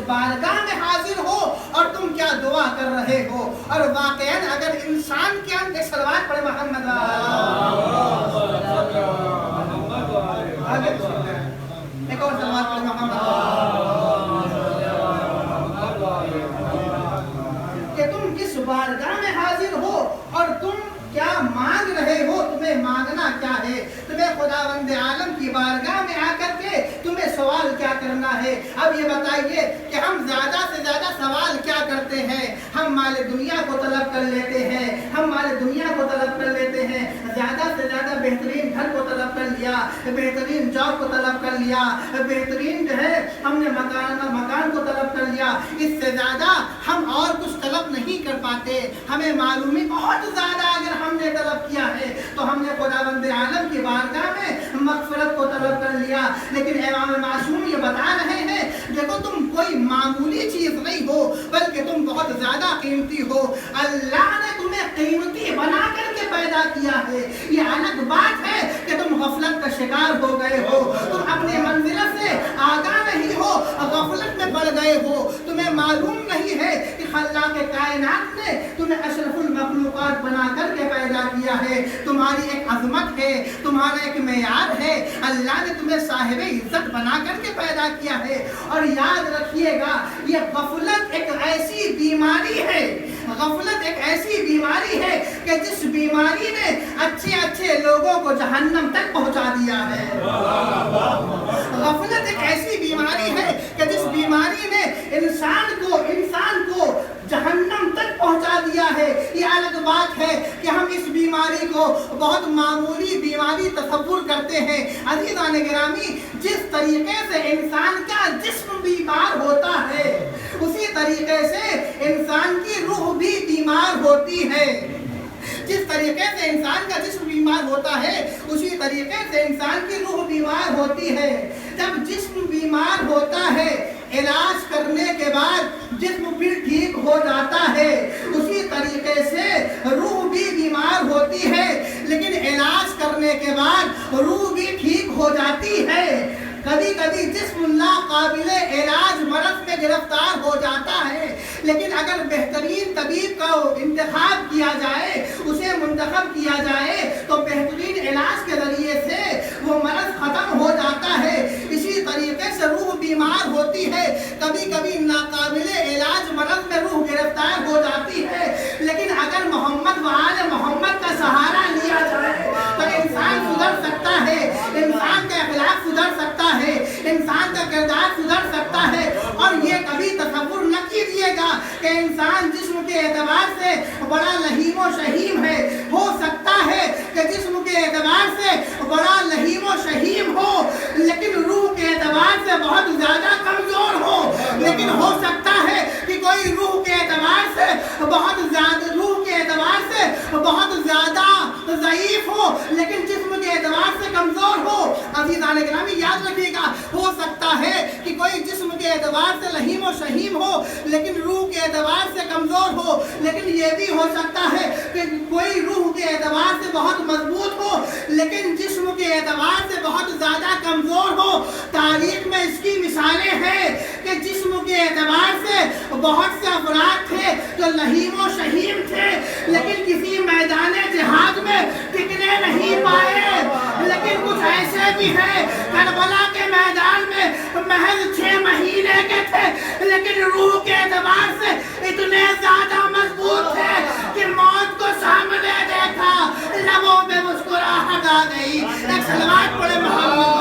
بارگاہ میں حاضر ہو اور تم کیا دعا کر رہے ہو. اور واقعاً اگر انسان کے اندر صلوات پڑھے محمد ایک اور صلوات پڑھے محمد کہ تم کس بارگاہ میں حاضر ہو اور تم کیا مانگ رہے ہو, تمہیں مانگنا کیا ہے, تمہیں خداوند عالم کی بارگاہ میں آ کر کے تمہیں سوال کیا کرنا ہے. اب یہ بتائیے کہ ہم زیادہ سے زیادہ سوال کیا کرتے ہیں؟ ہم مال دنیا کو طلب کر لیتے ہیں, ہم مال دنیا کو طلب کر لیتے ہیں, زیادہ سے زیادہ بہترین گھر کو طلب کر لیا, بہترین جاب کو طلب کر لیا, بہترین جو ہے ہم نے مکان کو طلب کر لیا. اس سے زیادہ ہم اور کچھ طلب نہیں کر پاتے. ہمیں معلوم ہے بہت زیادہ اگر ہم نے طلب کیا ہے تو ہم نے خداوند عالم کی بارگاہ میں مغفرت کو طلب کر لیا. لیکن امام معصوم یہ بتا رہے ہیں دیکھو تم کوئی معمولی چیز نہیں ہو بلکہ تم بہت زیادہ قیمتی ہو. اللہ نے تمہیں قیمتی بنا کر کے پیدا کیا ہے. یہ الگ بات ہے کہ تم غفلت کا شکار ہو گئے ہو, تم اپنی منزلت سے آگاہ نہیں ہو, غفلت میں پڑ گئے ہو. تمہیں معلوم نہیں ہے کہ خلاق کائنات نے تمہیں اشرف المخلوقات بنا کر کے پیدا کیا ہے. تمہاری ایک عظمت ہے, تمہارا ایک معیار ہے. اللہ نے تمہیں صاحب عزت بنا کر کے پیدا کیا ہے. اور یاد رکھیے گا یہ غفلت ایک ایسی بیماری ہے, غفلت ایک ایسی بیماری ہے کہ جس بیماری نے اچھے اچھے لوگوں کو جہنم تک پہنچا دیا ہے. غفلت ایک ایسی بیماری ہے کہ جس بیماری نے انسان کو جہنم تک پہنچا دیا ہے. یہ الگ بات ہے کہ ہم اس بیماری کو بہت معمولی بیماری تصور کرتے ہیں. عزیزان گرامی, جس طریقے سے انسان کا جسم بیمار ہوتا ہے اسی طریقے سے انسان کی روح بھی بیمار ہوتی ہے. جس طریقے سے انسان کا جسم بیمار ہوتا ہے اسی طریقے سے انسان کی روح بیمار ہوتی ہے. جب جسم بیمار ہوتا ہے علاج کرنے کے بعد جسم پھر ٹھیک ہو جاتا ہے, اسی طریقے سے روح بھی بیمار ہوتی ہے لیکن علاج کرنے کے بعد روح بھی ٹھیک ہو جاتی ہے. کبھی کبھی جسم ناقابل علاج مرض میں گرفتار ہو جاتا ہے لیکن اگر بہترین طبیب کا انتخاب کیا جائے, اسے منتخب کیا جائے تو بہترین علاج کے ذریعے سے وہ مرض ختم ہو جاتا ہے. اسی طریقے سے روح بیمار ہوتی ہے, کبھی کبھی ناقابل علاج مرض میں روح گرفتار ہو جاتی ہے لیکن اگر محمد و آل محمد کا سہارا لیا جائے تو انسان سدھر سکتا ہے, انسان کا اخلاق سدھر سکتا ہے, انسان کا کردار سدھر سکتا ہے. اور یہ کبھی تصور نہ کیجیے گا کہ انسان جسم کے اعتبار سے بڑا لہیم و شہیم ہے. ہو سکتا ہے کہ جسم کے اعتبار سے بڑا لہیم و شہیم ہو لیکن روح کے اعتبار سے بہت زیادہ کمزور ہو. لیکن ہو سکتا ہے کہ کوئی روح کے اعتبار سے بہت زیادہ ضعیف ہو لیکن جسم کے اعتبار سے کمزور ہو. عزیزان گرامی یاد رکھیے گا, ہو سکتا ہے کہ کوئی جسم کے اعتبار سے لہیم و شہیم ہو لیکن روح کے اعتبار سے کمزور ہو. لیکن یہ بھی ہو سکتا ہے کہ کوئی روح کے اعتبار سے بہت مضبوط ہو لیکن جسم کے اعتبار سے بہت زیادہ کمزور ہو. تاریخ میں اس کی مثالیں ہیں کہ جسم کے اعتبار سے بہت سے افراد تھے جو لہیم و شہیم تھے لیکن کسی میدان جہاد میں ٹکنے نہیں پائے. لیکن کچھ ایسے بھی ہیں کربلا کے میدان میں محض 6 مہینے کے تھے لیکن روح کے اعتبار سے اتنے زیادہ مضبوط تھے کہ موت کو سامنے دیکھا لبوں پہ مسکراہٹ آ گئی. ایک صلوات پڑھے محمد